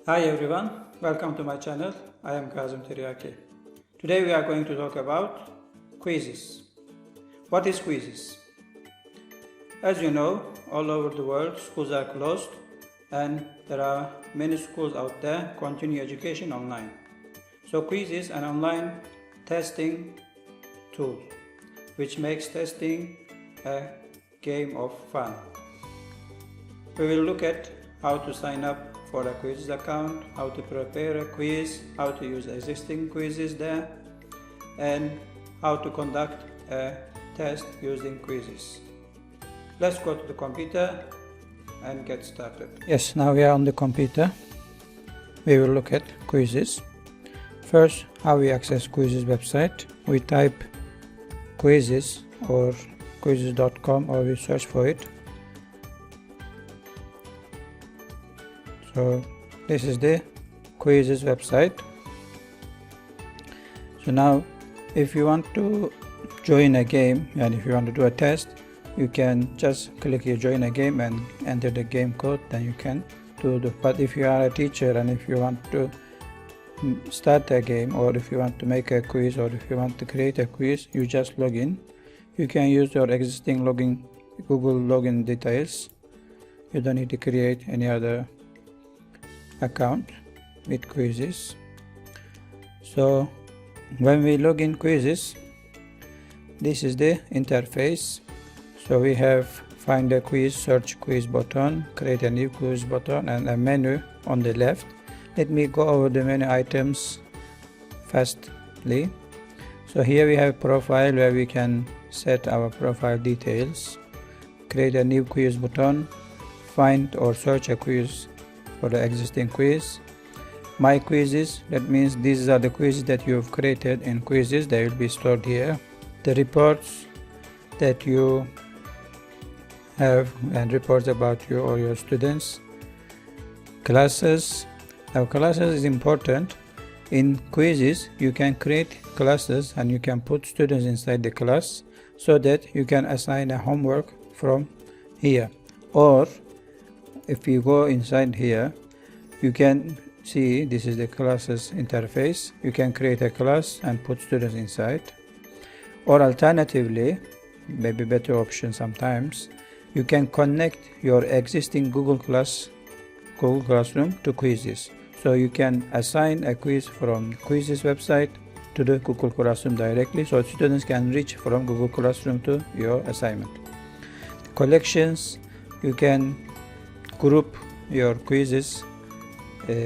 Hi everyone, welcome to my channel. I am Kazim Tiryaki. Today we are going to talk about Quizizz. What is Quizizz? As you know, all over the world schools are closed and there are many schools out there continue education online. So Quizizz is an online testing tool which makes testing a game of fun. We will look at how to sign up for a Quizizz account, how to prepare a quiz, how to use existing quizzes there, and how to conduct a test using Quizizz. Let's go to the computer and get started. Yes, now we are on the computer. We will look at Quizizz. First, how we access Quizizz website. We type Quizizz or Quizizz.com or we search for it. So this is the Quizizz website. So now if you want to join a game and if you want to do a test, you can just click here join a game and enter the game code, then you can do the. But if you are a teacher and if you want to start a game, or if you want to make a quiz, or if you want to create a quiz, you just log in. You can use your existing login, Google login details. You don't need to create any other account with Quizizz. So when we log in Quizizz, this is the interface. So we have find a quiz, search quiz button, create a new quiz button, and a menu on the left. Let me go over the menu items fastly. So here we have profile where we can set our profile details, create a new quiz button, find or search a quiz for the existing quiz. My Quizizz, that means these are the quizzes that you have created in Quizizz. They will be stored here. The reports that you have and reports about you or your students. Classes. Now classes is important. In Quizizz you can create classes and you can put students inside the class so that you can assign a homework from here. Or if you go inside here, you can see this is the classes interface. You can create a class and put students inside. Or alternatively, maybe better option sometimes, you can connect your existing Google Classroom to Quizizz. So you can assign a quiz from Quizizz website to the Google Classroom directly, so students can reach from Google Classroom to your assignment. Collections, you can group your quizzes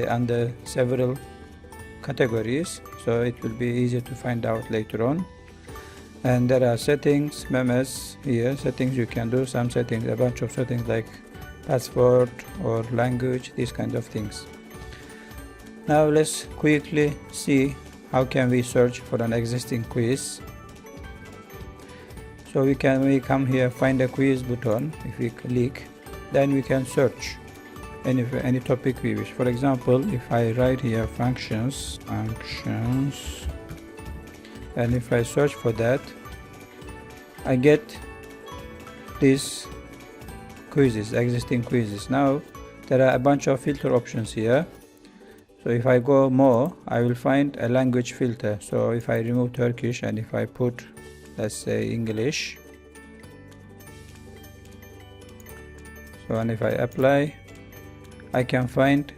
under several categories, so it will be easier to find out later on. And there are settings, memes here, settings you can do, some settings, a bunch of settings like password or language, these kind of things. Now let's quickly see how can we search for an existing quiz. So we come here, find a quiz button. If we click, then we can search any topic we wish. For example, if I write here functions, and if I search for that, I get these quizzes, existing quizzes. Now there are a bunch of filter options here. So if I go more, I will find a language filter. So if I remove Turkish and if I put, let's say, English, so and if I apply, I can find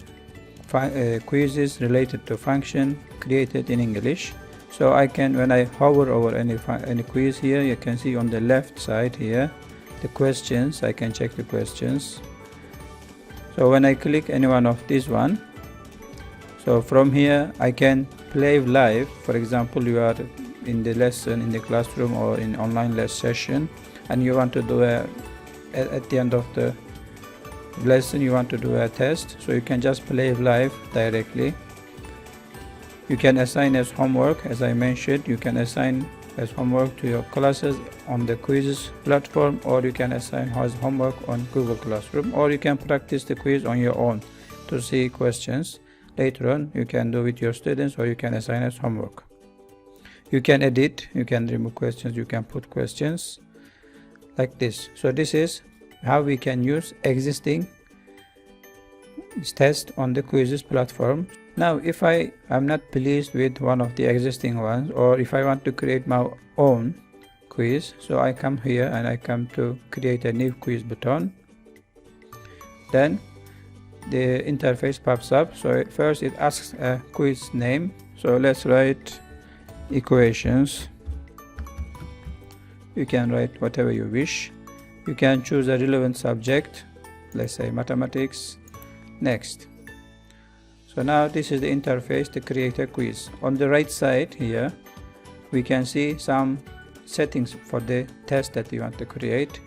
quizzes related to function created in English. So I can, when I hover over any quiz here, you can see on the left side here the questions. I can check the questions. So when I click any one of these one, so from here I can play live. For example, you are in the lesson in the classroom or in online session, and you want to do at the end of the lesson you want to do a test, so you can just play live directly. You can assign as homework, as I mentioned. You can assign as homework to your classes on the Quizizz platform, or you can assign as homework on Google Classroom, or you can practice the quiz on your own to see questions. Later on you can do with your students, or you can assign as homework. You can edit, you can remove questions, you can put questions like this. So this is how we can use existing test on the Quizizz platform. Now if I am not pleased with one of the existing ones, or if I want to create my own quiz, so I come here and I come to create a new quiz button. Then the interface pops up. So first it asks a quiz name, so let's write equations. You can write whatever you wish. You can choose a relevant subject, let's say mathematics. Next. So now this is the interface to create a quiz. On the right side here we can see some settings for the test that we want to create.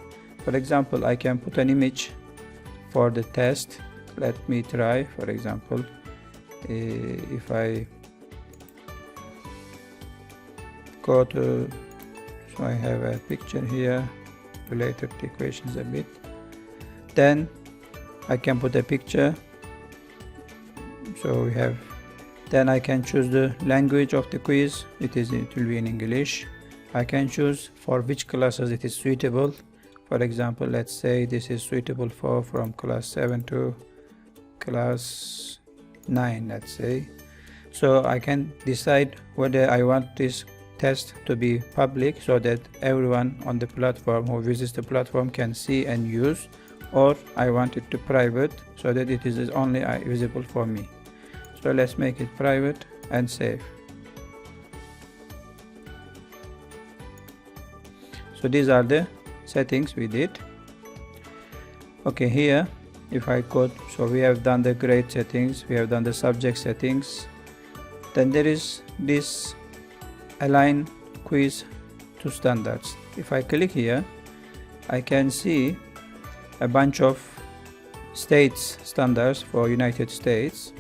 For example, I can put an image for the test. Let me try. For example, if I go to, so I have a picture here related to equations a bit, then I can put a picture. So we have, then I can choose the language of the quiz. It will be in English. I can choose for which classes it is suitable. For example, let's say this is suitable for from class 7 to class 9, let's say. So I can decide whether I want this test to be public so that everyone on the platform who visits the platform can see and use, or I want it to private so that it is only visible for me. So let's make it private and save. So these are the settings we did. Okay, here if I go, so we have done the grade settings, we have done the subject settings. Then there is this align quiz to standards. If I click here, I can see a bunch of states standards for United States.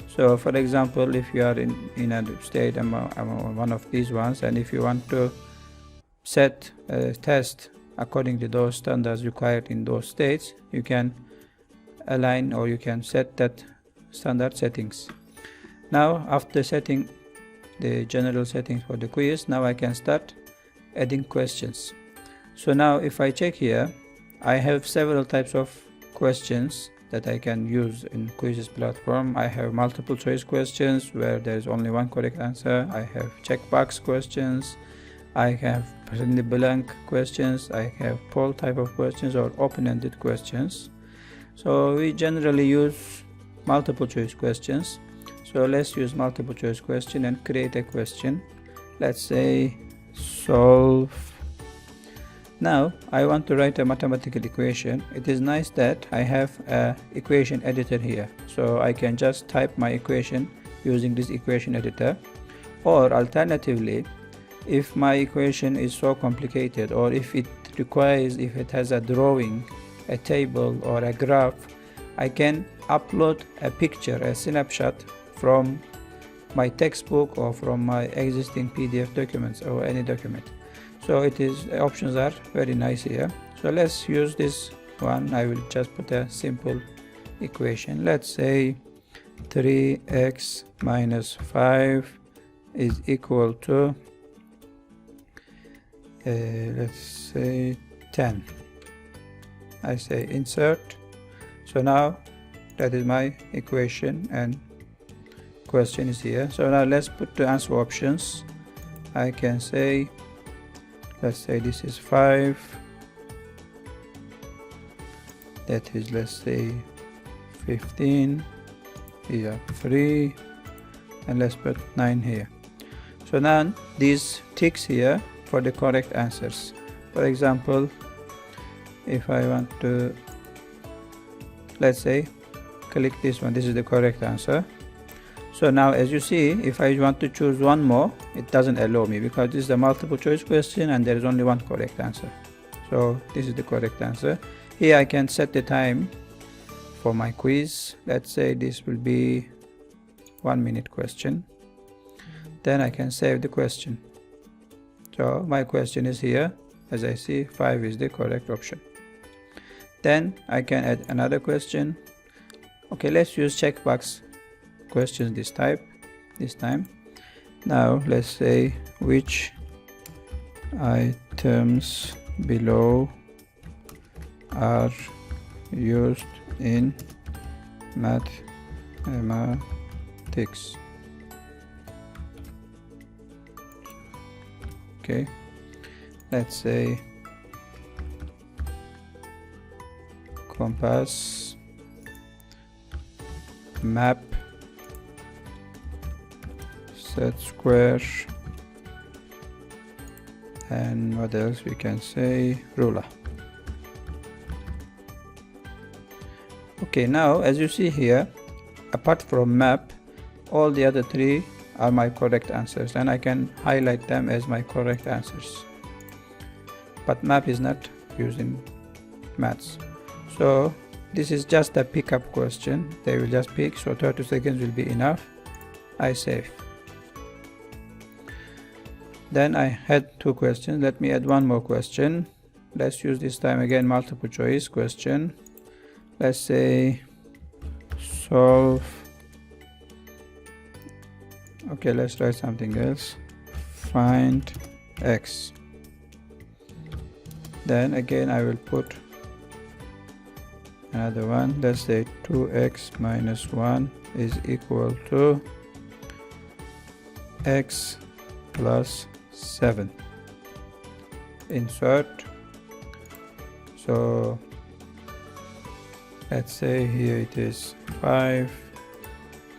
So for example, if you are in a state, I'm one of these ones, and if you want to set a test according to those standards required in those states, you can align or you can set that standard settings. Now after setting the general settings for the quiz, now I can start adding questions. So now if I check here, I have several types of questions that I can use in Quizizz platform. I have multiple choice questions where there is only one correct answer. I have checkbox questions. I have fill in the blank questions. I have poll type of questions or open-ended questions. So we generally use multiple choice questions. So let's use multiple choice question and create a question. Let's say solve. Now I want to write a mathematical equation. It is nice that I have a equation editor here, so I can just type my equation using this equation editor. Or alternatively, if my equation is so complicated, or if it has a drawing, a table or a graph, I can upload a picture, a snapshot from my textbook or from my existing PDF documents or any document. So the options are very nice here. So let's use this one. I will just put a simple equation. Let's say 3x minus 5 is equal to let's say 10. I say insert. So now that is my equation and question is here. So now let's put the answer options. I can say, let's say this is 5, that is, let's say 15, here 3, and let's put 9 here. So now these ticks here for the correct answers. For example, if I want to, let's say, click this one, this is the correct answer. So now as you see, if I want to choose one more, it doesn't allow me because this is a multiple choice question and there is only one correct answer. So this is the correct answer. Here I can set the time for my quiz. Let's say this will be 1 minute question. Then I can save the question. So my question is here. As I see, 5 is the correct option. Then I can add another question. Okay, let's use checkbox questions this time. Now let's say which items below are used in mathematics. Okay, let's say compass, map, set square, and what else we can say, ruler. Okay, now as you see here, apart from map, all the other three are my correct answers, and I can highlight them as my correct answers. But map is not used in maths, so this is just a pickup question. They will just pick, so 30 seconds will be enough. I save. Then I had two questions. Let me add one more question. Let's use this time again multiple choice question. Let's say solve. Okay, let's try something else. Find x. Then again I will put another one. Let's say 2x minus 1 is equal to x plus 7. Insert. So let's say here it is 5,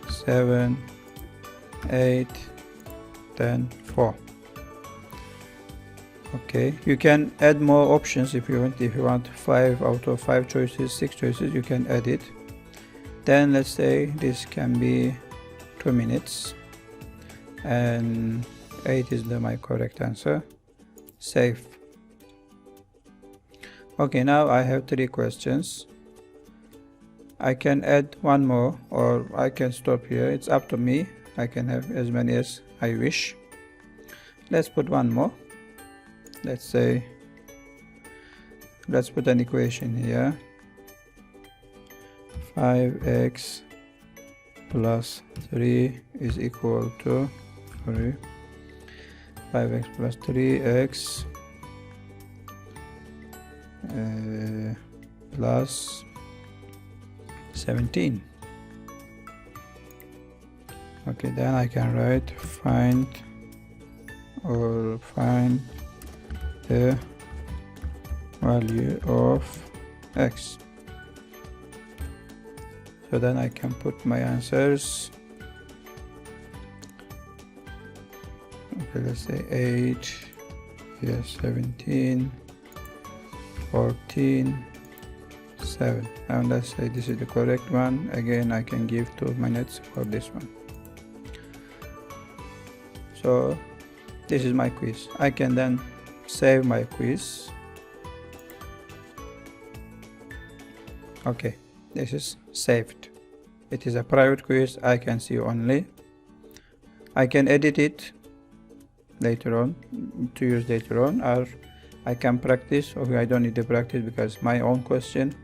7, 8, then 4. Okay, you can add more options if you want. If you want 5 out of 5 choices, 6 choices, you can add it. Then let's say this can be 2 minutes, and 8 is my correct answer. Save. Okay, now I have 3 questions. I can add one more, or I can stop here. It's up to me. I can have as many as I wish. Let's put one more. Let's say, let's put an equation here. 5x plus 3 is equal to 5x plus 3x plus 17. Okay, then I can write find the value of x. So then I can put my answers. Okay, let's say 8, yes, 17, 14, 7. And let's say this is the correct one. Again, I can give 2 minutes for this one. So this is my quiz. I can then save my quiz. Okay, this is saved. It is a private quiz. I can see only. I can edit it later on to use later on, or I can practice. Okay, I don't need to practice because my own question.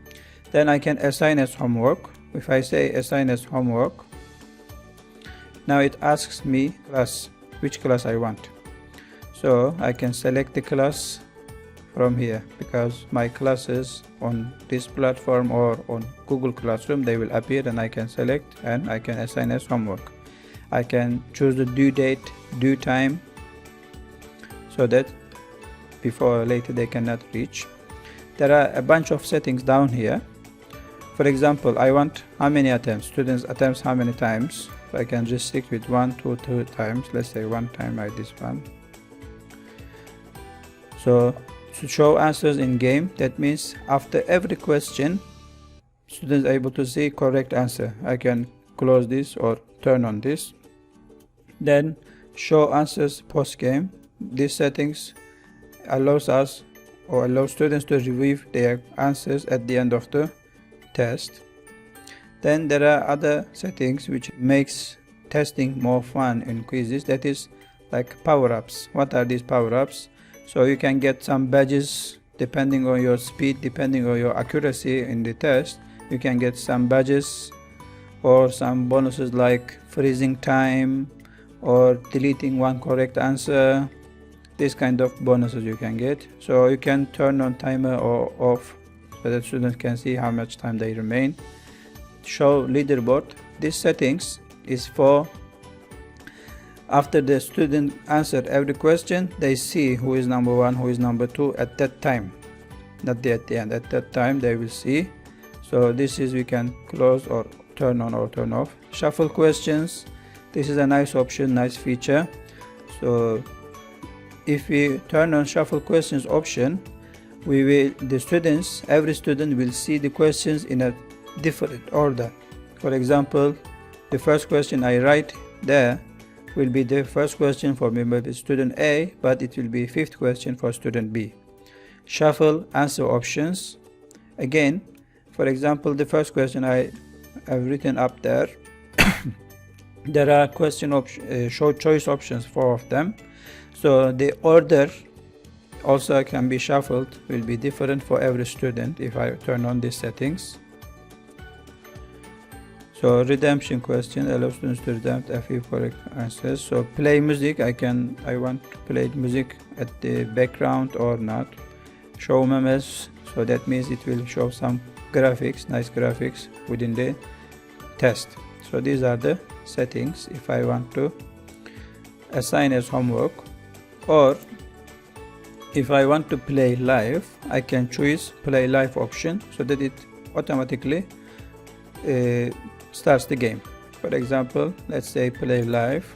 Then I can assign as homework. If I say assign as homework, now it asks me class, which class I want. So I can select the class from here, because my classes on this platform or on Google Classroom, they will appear, and I can select and I can assign as homework. I can choose the due date, due time, so that before or later they cannot reach. There are a bunch of settings down here. For example, I want how many attempts, students attempts how many times. So I can just stick with 1, 2, 2 times. Let's say 1 time like this one. So to show answers in game, that means after every question, students are able to see correct answer. I can close this or turn on this. Then show answers post game. These settings allows us or allows students to review their answers at the end of the test. Then there are other settings which makes testing more fun in Quizizz. That is like power-ups. What are these power-ups? So you can get some badges depending on your speed, depending on your accuracy in the test. You can get some badges or some bonuses like freezing time or deleting one correct answer. This kind of bonuses you can get. So you can turn on timer or off so that students can see how much time they remain. show leaderboard. This settings is for after the student answered every question, they see who is number 1, who is number 2 at that time, not at the end. At that time they will see. So this is, we can close or turn on or turn off. Shuffle questions, this is a nice option, nice feature. So if we turn on shuffle questions option, every student will see the questions in a different order. For example, the first question I write there will be the first question for maybe student A, but it will be 5th question for student B. Shuffle answer options. Again, for example, the first question I have written up there. There are show choice options, 4 of them. So the order also can be shuffled, will be different for every student if I turn on these settings. So redemption question allows students to redeem a few correct answers. So play music, I want to play music at the background or not. Show memes, so that means it will show some graphics, nice graphics within the test. So these are the settings if I want to assign as homework, or if I want to play live, I can choose play live option so that it automatically starts the game. For example, let's say play live.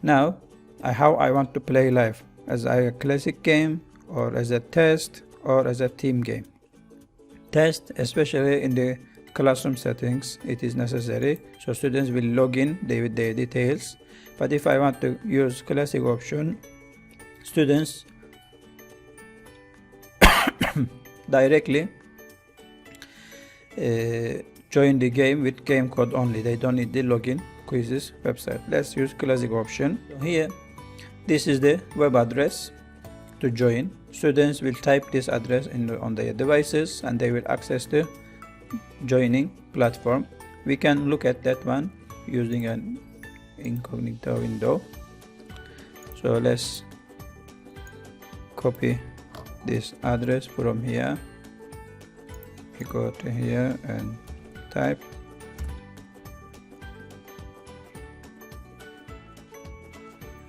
Now how I want to play live, as a classic game or as a test or as a team game. Test, especially in the classroom settings, it is necessary, so students will log in with their details. But if I want to use classic option, students directly join the game with game code only. They don't need the login Quizizz website. Let's use classic option. Here, this is the web address to join. Students will type this address on their devices and they will access the joining platform. We can look at that one using an incognito window. So let's copy this address from here. We go to here and type.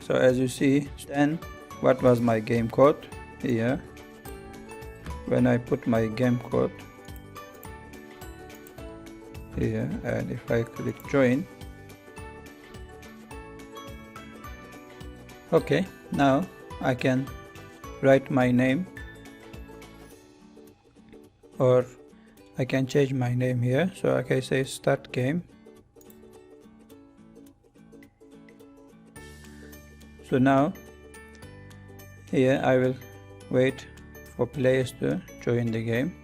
So as you see, then what was my game code here? When I put my game code here and if I click join, okay, now I can write my name, or I can change my name here. So I can say start game. So now here I will wait for players to join the game.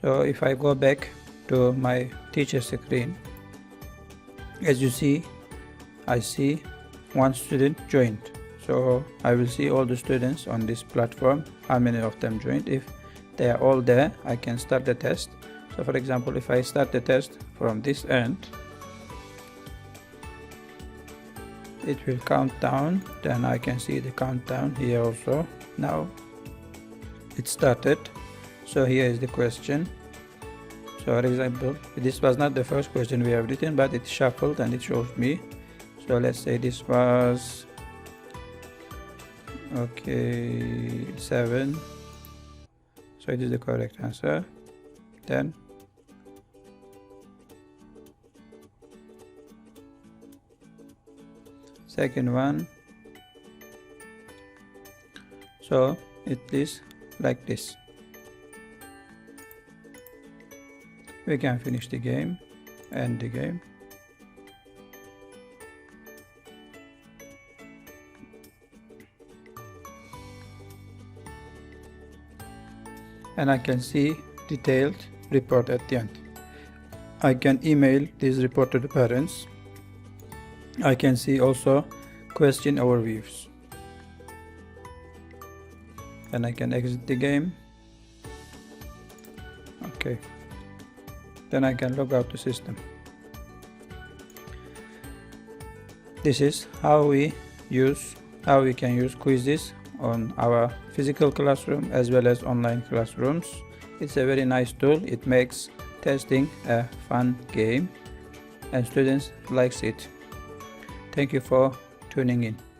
So if I go back to my teacher screen, as you see, I see one student joined. So I will see all the students on this platform, how many of them joined. If they are all there, I can start the test. So for example, if I start the test from this end, it will count down. Then I can see the countdown here also. Now it started. So here is the question. So for example, this was not the first question we have written, but it shuffled and it shows me. So let's say this was okay 7. So it is the correct answer. Then second one. So it is like this. We can finish the game, end the game. And I can see detailed report at the end. I can email this report to the parents. I can see also question overviews. And I can exit the game. Okay. Then I can log out the system. This is how we can use Quizizz on our physical classroom as well as online classrooms. It's a very nice tool. It makes testing a fun game and students likes it. Thank you for tuning in.